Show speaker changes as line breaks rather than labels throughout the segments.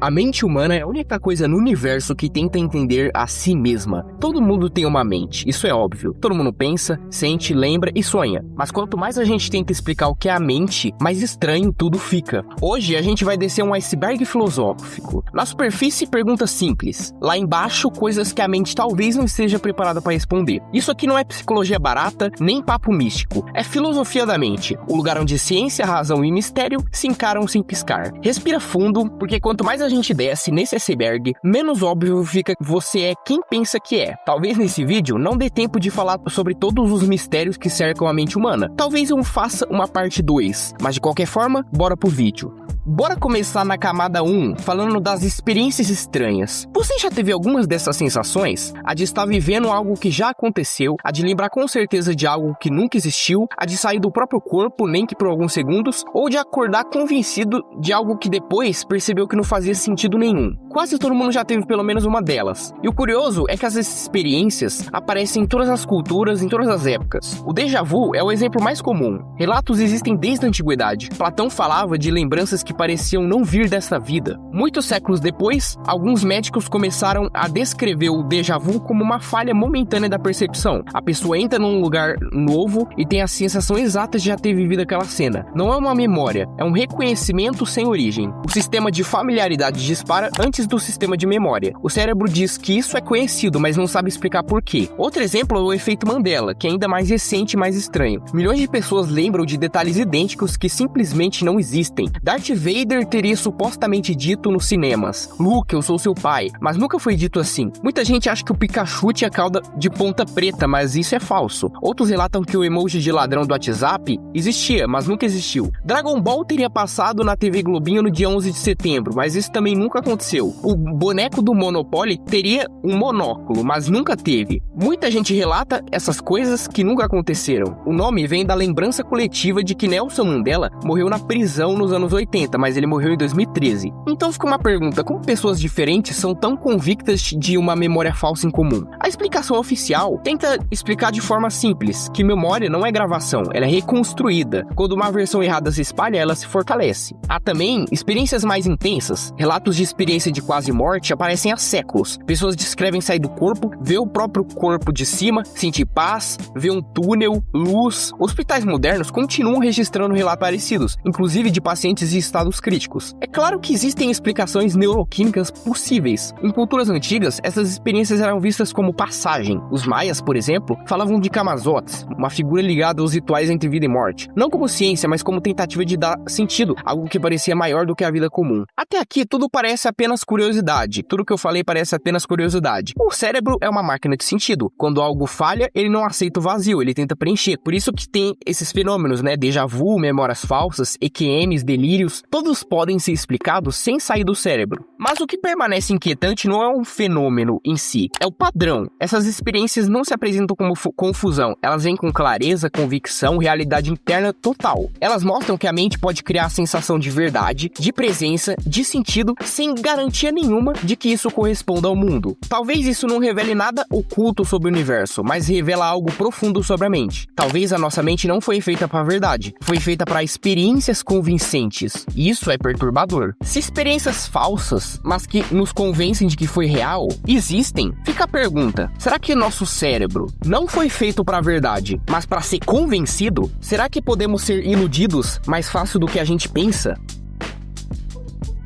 A mente humana é a única coisa no universo que tenta entender a si mesma. Todo mundo tem uma mente, isso é óbvio. Todo mundo pensa, sente, lembra e sonha. Mas quanto mais a gente tenta explicar o que é a mente, mais estranho tudo fica. Hoje a gente vai descer um iceberg filosófico. Na superfície, perguntas simples. Lá embaixo, coisas que a mente talvez não esteja preparada para responder. Isso aqui não é psicologia barata, nem papo místico. É filosofia da mente. O lugar onde ciência, razão e mistério se encaram sem piscar. Respira fundo, porque quanto mais a gente desce nesse iceberg, menos óbvio fica que você é quem pensa que é. Talvez nesse vídeo não dê tempo de falar sobre todos os mistérios que cercam a mente humana. Talvez eu faça uma parte 2, mas de qualquer forma, bora pro vídeo. Bora começar na camada 1, falando das experiências estranhas. Você já teve algumas dessas sensações? A de estar vivendo algo que já aconteceu, a de lembrar com certeza de algo que nunca existiu, a de sair do próprio corpo, nem que por alguns segundos, ou de acordar convencido de algo que depois percebeu que não fazia sentido nenhum. Quase todo mundo já teve pelo menos uma delas. E o curioso é que essas experiências aparecem em todas as culturas, em todas as épocas. O déjà vu é o exemplo mais comum. Relatos existem desde a antiguidade. Platão falava de lembranças que pareciam não vir desta vida. Muitos séculos depois, alguns médicos começaram a descrever o déjà vu como uma falha momentânea da percepção. A pessoa entra num lugar novo e tem a sensação exata de já ter vivido aquela cena. Não é uma memória, é um reconhecimento sem origem. O sistema de familiaridade dispara antes do sistema de memória. O cérebro diz que isso é conhecido, mas não sabe explicar por quê. Outro exemplo é o efeito Mandela, que é ainda mais recente e mais estranho. Milhões de pessoas lembram de detalhes idênticos que simplesmente não existem. Darth Vader teria supostamente dito nos cinemas: Luke, eu sou seu pai, mas nunca foi dito assim. Muita gente acha que o Pikachu tinha cauda de ponta preta, mas isso é falso. Outros relatam que o emoji de ladrão do WhatsApp existia, mas nunca existiu. Dragon Ball teria passado na TV Globinho no dia 11 de setembro, mas isso também nunca aconteceu. O boneco do Monopoly teria um monóculo, mas nunca teve. Muita gente relata essas coisas que nunca aconteceram. O nome vem da lembrança coletiva de que Nelson Mandela morreu na prisão nos anos 80, mas ele morreu em 2013. Então fica uma pergunta: como pessoas diferentes são tão convictas de uma memória falsa em comum? A explicação oficial tenta explicar de forma simples que memória não é gravação, ela é reconstruída. Quando uma versão errada se espalha, ela se fortalece. Há também experiências mais intensas. Relatos de experiência de quase morte aparecem há séculos. Pessoas descrevem sair do corpo, ver o próprio corpo de cima, sentir paz, ver um túnel, luz. Hospitais modernos continuam registrando relatos parecidos, inclusive de pacientes em estados críticos. É claro que existem explicações neuroquímicas possíveis. Em culturas antigas, essas experiências eram vistas como passagem. Os maias, por exemplo, falavam de Kamazotes, uma figura ligada aos rituais entre vida e morte. Não como ciência, mas como tentativa de dar sentido, algo que parecia maior do que a vida comum. Até aqui, tudo parece apenas curiosidade. Tudo que eu falei parece apenas curiosidade. O cérebro é uma máquina de sentido. Quando algo falha, ele não aceita o vazio, ele tenta preencher. Por isso que tem esses fenômenos, né? Déjà vu, memórias falsas, EQMs, delírios, todos podem ser explicados sem sair do cérebro. Mas o que permanece inquietante não é um fenômeno em si, é o padrão. Essas experiências não se apresentam como confusão, elas vêm com clareza, convicção, realidade interna total. Elas mostram que a mente pode criar a sensação de verdade, de presença, de sentido, sem garantia nenhuma de que isso corresponda ao mundo. Talvez isso não revele nada oculto sobre o universo, mas revela algo profundo sobre a mente. Talvez a nossa mente não foi feita para a verdade, foi feita para experiências convincentes. E isso é perturbador. Se experiências falsas, mas que nos convencem de que foi real, existem, fica a pergunta: será que nosso cérebro não foi feito para a verdade, mas para ser convencido? Será que podemos ser iludidos mais fácil do que a gente pensa?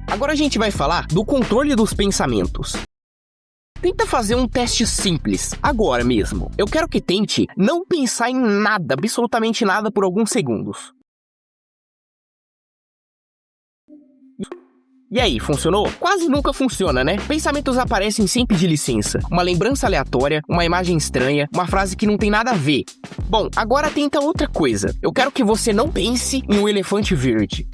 Agora a gente vai falar do controle dos pensamentos. Tenta fazer um teste simples, agora mesmo. Eu quero que tente não pensar em nada, absolutamente nada, por alguns segundos. E aí, funcionou? Quase nunca funciona, né? Pensamentos aparecem sem pedir licença. Uma lembrança aleatória, uma imagem estranha, uma frase que não tem nada a ver. Bom, agora tenta outra coisa. Eu quero que você não pense em um elefante verde.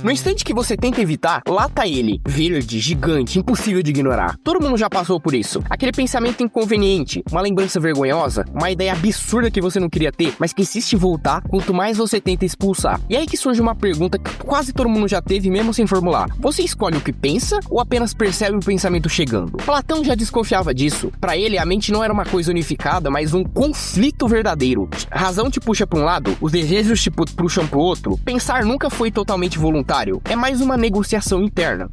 No instante que você tenta evitar, lá tá ele, verde, gigante, impossível de ignorar. Todo mundo já passou por isso. Aquele pensamento inconveniente, uma lembrança vergonhosa, uma ideia absurda que você não queria ter, mas que insiste em voltar quanto mais você tenta expulsar. E aí que surge uma pergunta que quase todo mundo já teve, mesmo sem formular. Você escolhe o que pensa ou apenas percebe o pensamento chegando? Platão já desconfiava disso. Para ele, a mente não era uma coisa unificada, mas um conflito verdadeiro. A razão te puxa para um lado, os desejos te puxam para o outro. Pensar nunca foi totalmente voluntário. voluntário, é mais uma negociação interna.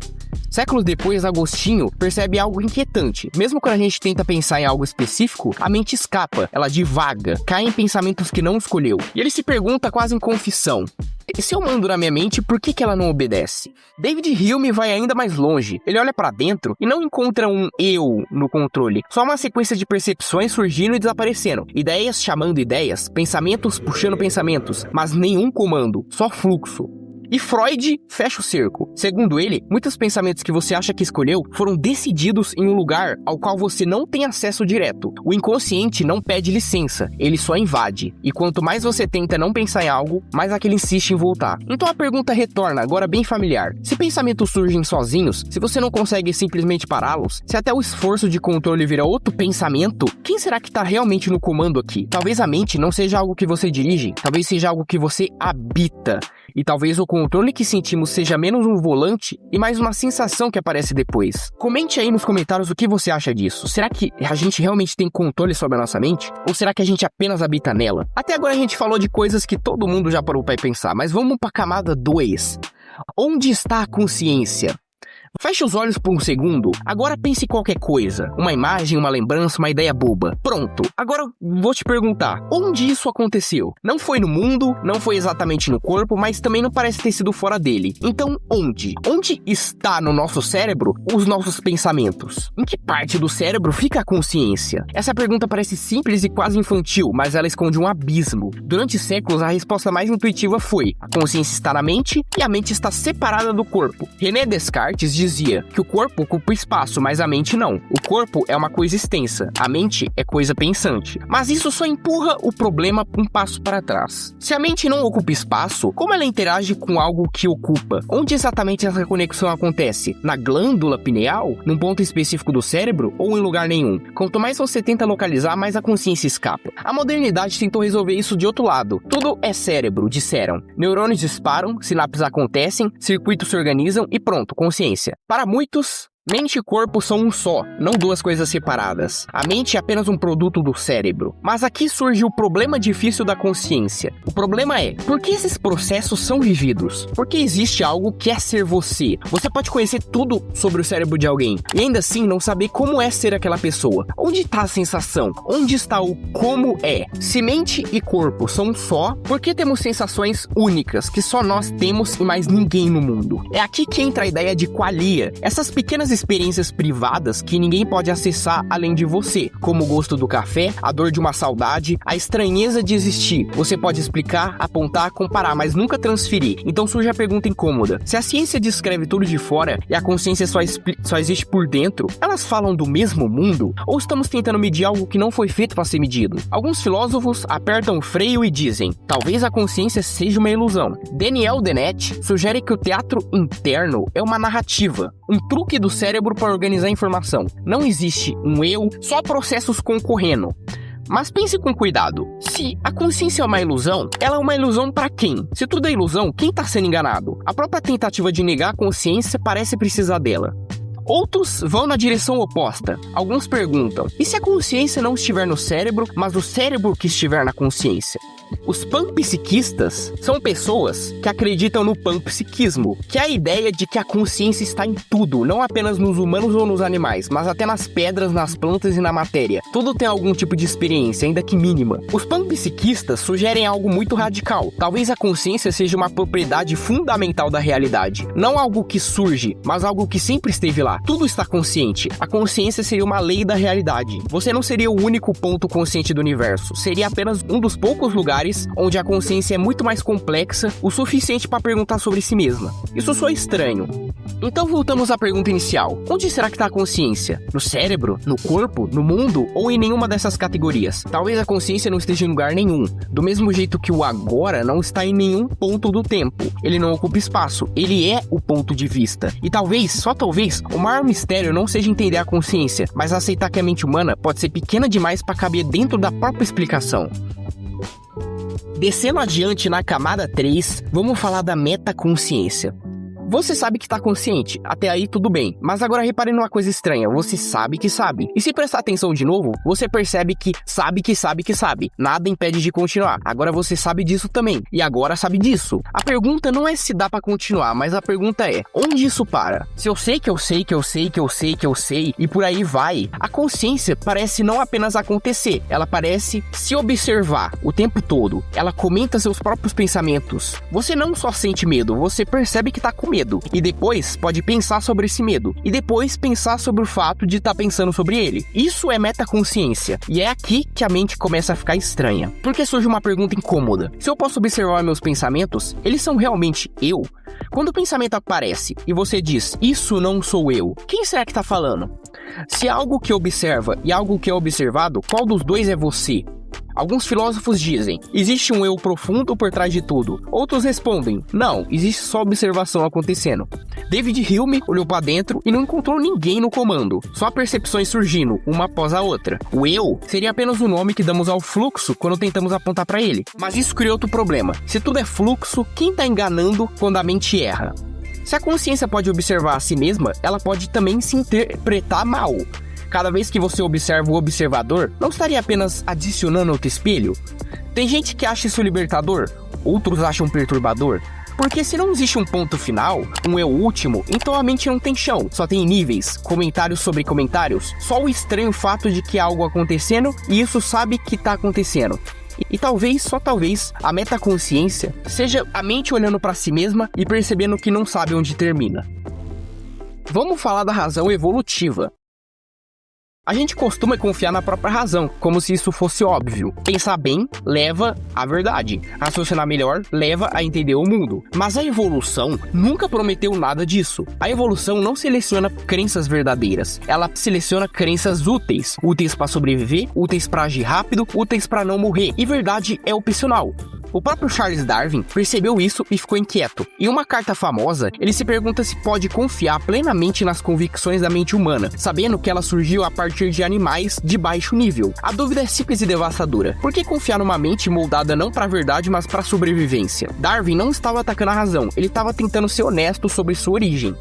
Séculos depois, Agostinho percebe algo inquietante. Mesmo quando a gente tenta pensar em algo específico, a mente escapa, ela divaga, cai em pensamentos que não escolheu. E ele se pergunta quase em confissão: se eu mando na minha mente, por que ela não obedece? David Hume vai ainda mais longe. Ele olha pra dentro e não encontra um eu no controle, só uma sequência de percepções surgindo e desaparecendo. Ideias chamando ideias, pensamentos puxando pensamentos, mas nenhum comando, só fluxo. E Freud fecha o cerco. Segundo ele, muitos pensamentos que você acha que escolheu foram decididos em um lugar ao qual você não tem acesso direto. O inconsciente não pede licença, ele só invade. E quanto mais você tenta não pensar em algo, mais aquele insiste em voltar. Então a pergunta retorna, agora bem familiar. Se pensamentos surgem sozinhos, se você não consegue simplesmente pará-los, se até o esforço de controle vira outro pensamento, quem será que está realmente no comando aqui? Talvez a mente não seja algo que você dirige, talvez seja algo que você habita. E talvez o controle que sentimos seja menos um volante e mais uma sensação que aparece depois. Comente aí nos comentários o que você acha disso. Será que a gente realmente tem controle sobre a nossa mente? Ou será que a gente apenas habita nela? Até agora a gente falou de coisas que todo mundo já parou para pensar, mas vamos para a camada 2. Onde está a consciência? Feche os olhos por um segundo, agora pense em qualquer coisa, uma imagem, uma lembrança, uma ideia boba. Pronto, agora vou te perguntar, onde isso aconteceu? Não foi no mundo, não foi exatamente no corpo, mas também não parece ter sido fora dele. Então, onde? Onde está no nosso cérebro os nossos pensamentos? Em que parte do cérebro fica a consciência? Essa pergunta parece simples e quase infantil, mas ela esconde um abismo. Durante séculos, a resposta mais intuitiva foi: a consciência está na mente e a mente está separada do corpo. René Descartes dizia que o corpo ocupa espaço, mas a mente não. O corpo é uma coisa extensa, a mente é coisa pensante. Mas isso só empurra o problema um passo para trás. Se a mente não ocupa espaço, como ela interage com algo que ocupa? Onde exatamente essa conexão acontece? Na glândula pineal? Num ponto específico do cérebro? Ou em lugar nenhum? Quanto mais você tenta localizar, mais a consciência escapa. A modernidade tentou resolver isso de outro lado. Tudo é cérebro, disseram. Neurônios disparam, sinapses acontecem, circuitos se organizam e pronto, consciência. Para muitos, mente e corpo são um só, não duas coisas separadas. A mente é apenas um produto do cérebro. Mas aqui surge o problema difícil da consciência. O problema é, por que esses processos são vividos? Porque existe algo que é ser você. Você pode conhecer tudo sobre o cérebro de alguém e ainda assim não saber como é ser aquela pessoa. Onde está a sensação? Onde está o como é? Se mente e corpo são um só, por que temos sensações únicas que só nós temos e mais ninguém no mundo? É aqui que entra a ideia de qualia. Essas pequenas experiências privadas que ninguém pode acessar além de você, como o gosto do café, a dor de uma saudade, a estranheza de existir. Você pode explicar, apontar, comparar, mas nunca transferir. Então surge a pergunta incômoda: se a ciência descreve tudo de fora e a consciência só existe por dentro, elas falam do mesmo mundo? Ou estamos tentando medir algo que não foi feito para ser medido? Alguns filósofos apertam o freio e dizem: talvez a consciência seja uma ilusão. Daniel Dennett sugere que o teatro interno é uma narrativa, um truque do cérebro para organizar a informação. Não existe um eu, só processos concorrendo. Mas pense com cuidado. Se a consciência é uma ilusão, ela é uma ilusão para quem? Se tudo é ilusão, quem está sendo enganado? A própria tentativa de negar a consciência parece precisar dela. Outros vão na direção oposta. Alguns perguntam: e se a consciência não estiver no cérebro, mas o cérebro que estiver na consciência? Os panpsiquistas são pessoas que acreditam no panpsiquismo, que é a ideia de que a consciência está em tudo, não apenas nos humanos ou nos animais, mas até nas pedras, nas plantas e na matéria. Tudo tem algum tipo de experiência, ainda que mínima. Os panpsiquistas sugerem algo muito radical. Talvez a consciência seja uma propriedade fundamental da realidade. Não algo que surge, mas algo que sempre esteve lá. Tudo está consciente. A consciência seria uma lei da realidade. Você não seria o único ponto consciente do universo. Seria apenas um dos poucos lugares onde a consciência é muito mais complexa o suficiente para perguntar sobre si mesma. Isso soa estranho. Então voltamos à pergunta inicial: onde será que está a consciência? No cérebro? No corpo? No mundo? Ou em nenhuma dessas categorias? Talvez a consciência não esteja em lugar nenhum. Do mesmo jeito que o agora não está em nenhum ponto do tempo. Ele não ocupa espaço. Ele é o ponto de vista. E talvez, só talvez, o maior mistério não seja entender a consciência, mas aceitar que a mente humana pode ser pequena demais para caber dentro da própria explicação. Descendo adiante na camada 3, vamos falar da metaconsciência. Você sabe que tá consciente, até aí tudo bem. Mas agora repare numa coisa estranha, você sabe que sabe. E se prestar atenção de novo, você percebe que sabe que sabe que sabe. Nada impede de continuar. Agora você sabe disso também. E agora sabe disso. A pergunta não é se dá pra continuar, mas a pergunta é, onde isso para? Se eu sei que eu sei que eu sei que eu sei que eu sei, e por aí vai, a consciência parece não apenas acontecer, ela parece se observar o tempo todo. Ela comenta seus próprios pensamentos. Você não só sente medo, você percebe que tá com medo. E depois pode pensar sobre esse medo. E depois pensar sobre o fato de estar pensando sobre ele. Isso é metaconsciência. E é aqui que a mente começa a ficar estranha. Porque surge uma pergunta incômoda. Se eu posso observar meus pensamentos, eles são realmente eu? Quando o pensamento aparece e você diz, isso não sou eu, quem será que tá falando? Se algo que observa e algo que é observado, qual dos dois é você? Alguns filósofos dizem, existe um eu profundo por trás de tudo. Outros respondem, não, existe só observação acontecendo. David Hume olhou para dentro e não encontrou ninguém no comando, só percepções surgindo, uma após a outra. O eu seria apenas o nome que damos ao fluxo quando tentamos apontar para ele. Mas isso cria outro problema. Se tudo é fluxo, quem está enganando quando a mente erra? Se a consciência pode observar a si mesma, ela pode também se interpretar mal. Cada vez que você observa o observador, não estaria apenas adicionando outro espelho? Tem gente que acha isso libertador, outros acham perturbador. Porque se não existe um ponto final, um eu último, então a mente não tem chão, só tem níveis, comentários sobre comentários, só o estranho fato de que há algo acontecendo e isso sabe que está acontecendo. E talvez, só talvez, a metaconsciência seja a mente olhando para si mesma e percebendo que não sabe onde termina. Vamos falar da razão evolutiva. A gente costuma confiar na própria razão, como se isso fosse óbvio. Pensar bem leva à verdade. Raciocinar melhor leva a entender o mundo. Mas a evolução nunca prometeu nada disso. A evolução não seleciona crenças verdadeiras. Ela seleciona crenças úteis. Úteis para sobreviver, úteis para agir rápido, úteis para não morrer. E verdade é opcional. O próprio Charles Darwin percebeu isso e ficou inquieto. Em uma carta famosa, ele se pergunta se pode confiar plenamente nas convicções da mente humana, sabendo que ela surgiu a partir de animais de baixo nível. A dúvida é simples e devastadora. Por que confiar numa mente moldada não para a verdade, mas para a sobrevivência? Darwin não estava atacando a razão, ele estava tentando ser honesto sobre sua origem.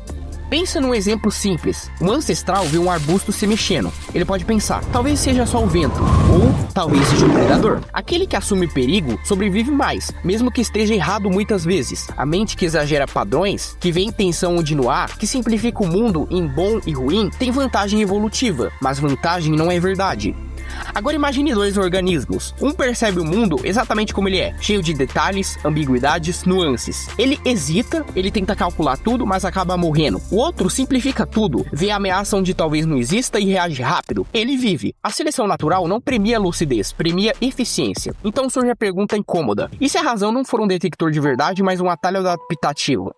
Pensa num exemplo simples. Um ancestral vê um arbusto se mexendo. Ele pode pensar, talvez seja só o vento, ou talvez seja um predador. Aquele que assume perigo sobrevive mais, mesmo que esteja errado muitas vezes. A mente que exagera padrões, que vê intenção onde não há, que simplifica o mundo em bom e ruim, tem vantagem evolutiva, mas vantagem não é verdade. Agora imagine dois organismos. Um percebe o mundo exatamente como ele é, cheio de detalhes, ambiguidades, nuances. Ele hesita, ele tenta calcular tudo, mas acaba morrendo. O outro simplifica tudo, vê a ameaça onde talvez não exista e reage rápido. Ele vive. A seleção natural não premia lucidez, premia eficiência. Então surge a pergunta incômoda. E se a razão não for um detector de verdade, mas um atalho adaptativo?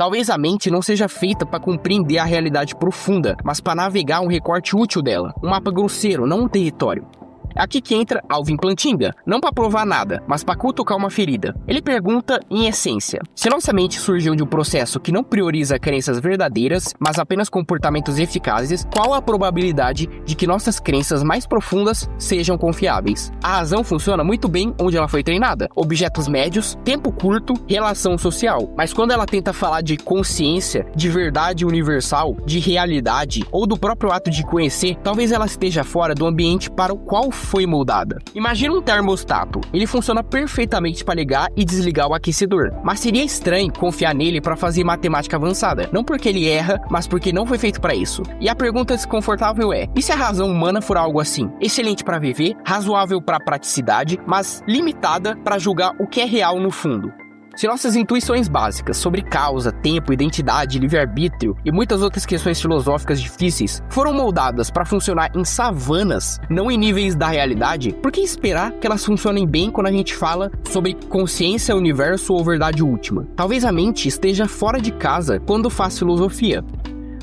Talvez a mente não seja feita para compreender a realidade profunda, mas para navegar um recorte útil dela, um mapa grosseiro, não um território. É aqui que entra Alvin Plantinga, não para provar nada, mas para cutucar uma ferida. Ele pergunta, em essência, se nossa mente surgiu de um processo que não prioriza crenças verdadeiras, mas apenas comportamentos eficazes, qual a probabilidade de que nossas crenças mais profundas sejam confiáveis? A razão funciona muito bem onde ela foi treinada, objetos médios, tempo curto, relação social. Mas quando ela tenta falar de consciência, de verdade universal, de realidade, ou do próprio ato de conhecer, talvez ela esteja fora do ambiente para o qual foi moldada. Imagina um termostato. Ele funciona perfeitamente para ligar e desligar o aquecedor. Mas seria estranho confiar nele para fazer matemática avançada. Não porque ele erra, mas porque não foi feito para isso. E a pergunta desconfortável é, e se a razão humana for algo assim? Excelente para viver, razoável para praticidade, mas limitada para julgar o que é real no fundo. Se nossas intuições básicas sobre causa, tempo, identidade, livre-arbítrio e muitas outras questões filosóficas difíceis foram moldadas para funcionar em savanas, não em níveis da realidade, por que esperar que elas funcionem bem quando a gente fala sobre consciência, universo ou verdade última? Talvez a mente esteja fora de casa quando faz filosofia.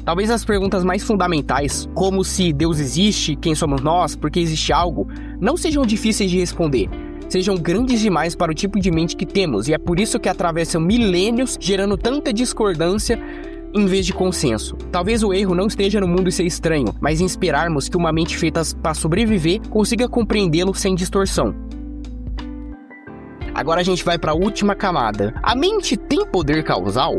Talvez as perguntas mais fundamentais, como se Deus existe, quem somos nós, por que existe algo, não sejam difíceis de responder. Sejam grandes demais para o tipo de mente que temos, e é por isso que atravessam milênios gerando tanta discordância em vez de consenso. Talvez o erro não esteja no mundo ser estranho, mas em esperarmos que uma mente feita para sobreviver consiga compreendê-lo sem distorção. Agora a gente vai para a última camada. A mente tem poder causal?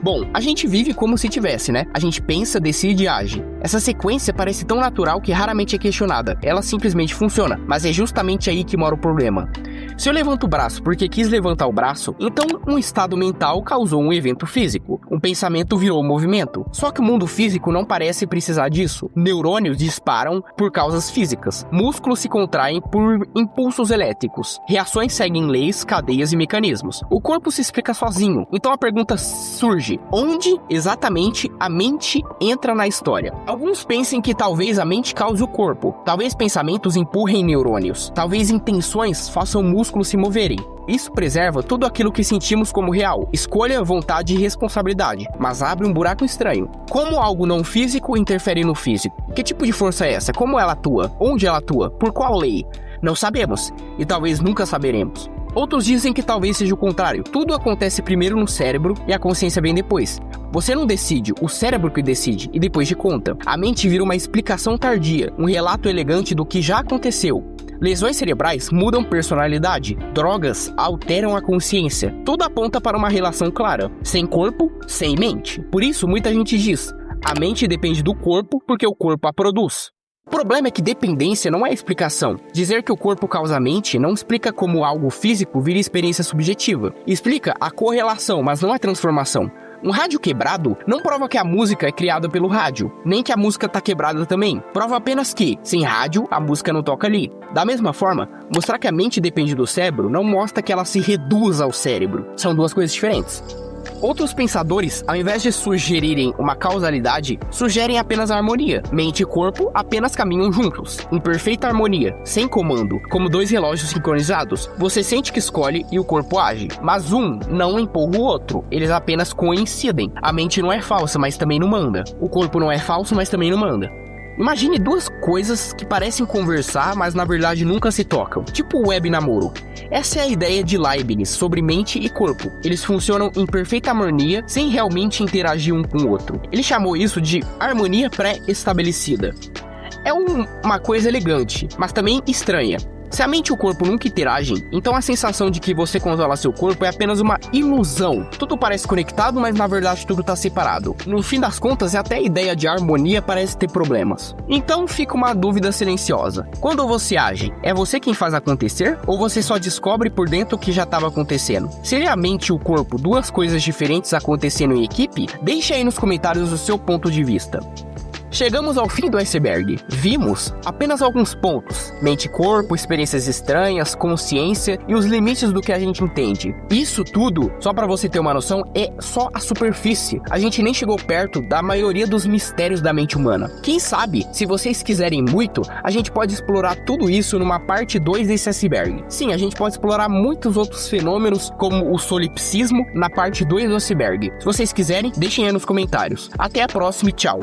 Bom, a gente vive como se tivesse, né? A gente pensa, decide e age. Essa sequência parece tão natural que raramente é questionada. Ela simplesmente funciona, mas é justamente aí que mora o problema. Se eu levanto o braço porque quis levantar o braço, então um estado mental causou um evento físico. Um pensamento virou movimento. Só que o mundo físico não parece precisar disso. Neurônios disparam por causas físicas. Músculos se contraem por impulsos elétricos. Reações seguem leis, cadeias e mecanismos. O corpo se explica sozinho. Então a pergunta surge: onde exatamente a mente entra na história? Alguns pensam que talvez a mente cause o corpo. Talvez pensamentos empurrem neurônios. Talvez intenções façam músculos se moverem. Isso preserva tudo aquilo que sentimos como real: escolha, vontade e responsabilidade, mas abre um buraco estranho. Como algo não físico interfere no físico? Que tipo de força é essa? Como ela atua? Onde ela atua? Por qual lei? Não sabemos, e talvez nunca saberemos. Outros dizem que talvez seja o contrário. Tudo acontece primeiro no cérebro e a consciência vem depois. Você não decide, o cérebro que decide, e depois de conta. A mente vira uma explicação tardia, um relato elegante do que já aconteceu. Lesões cerebrais mudam personalidade, drogas alteram a consciência. Tudo aponta para uma relação clara: sem corpo, sem mente. Por isso, muita gente diz: a mente depende do corpo porque o corpo a produz. O problema é que dependência não é explicação. Dizer que o corpo causa a mente não explica como algo físico vira experiência subjetiva. Explica a correlação, mas não a transformação. Um rádio quebrado não prova que a música é criada pelo rádio, nem que a música tá quebrada também. Prova apenas que, sem rádio, a música não toca ali. Da mesma forma, mostrar que a mente depende do cérebro não mostra que ela se reduz ao cérebro. São duas coisas diferentes. Outros pensadores, ao invés de sugerirem uma causalidade, sugerem apenas a harmonia. Mente e corpo apenas caminham juntos, em perfeita harmonia, sem comando, como dois relógios sincronizados. Você sente que escolhe e o corpo age, mas um não empurra o outro, eles apenas coincidem. A mente não é falsa, mas também não manda. O corpo não é falso, mas também não manda. Imagine duas coisas que parecem conversar, mas na verdade nunca se tocam, tipo o web namoro. Essa é a ideia de Leibniz sobre mente e corpo. Eles funcionam em perfeita harmonia, sem realmente interagir um com o outro. Ele chamou isso de harmonia pré-estabelecida. É uma coisa elegante, mas também estranha. Se a mente e o corpo nunca interagem, então a sensação de que você controla seu corpo é apenas uma ilusão. Tudo parece conectado, mas na verdade tudo está separado. No fim das contas, até a ideia de harmonia parece ter problemas. Então fica uma dúvida silenciosa. Quando você age, é você quem faz acontecer? Ou você só descobre por dentro o que já estava acontecendo? Seria a mente e o corpo duas coisas diferentes acontecendo em equipe? Deixe aí nos comentários o seu ponto de vista. Chegamos ao fim do iceberg. Vimos apenas alguns pontos: mente e corpo, experiências estranhas, consciência e os limites do que a gente entende. Isso tudo, só para você ter uma noção, é só a superfície. A gente nem chegou perto da maioria dos mistérios da mente humana. Quem sabe, se vocês quiserem muito, a gente pode explorar tudo isso numa parte 2 desse iceberg. Sim, a gente pode explorar muitos outros fenômenos, como o solipsismo, na parte 2 do iceberg. Se vocês quiserem, deixem aí nos comentários. Até a próxima e tchau!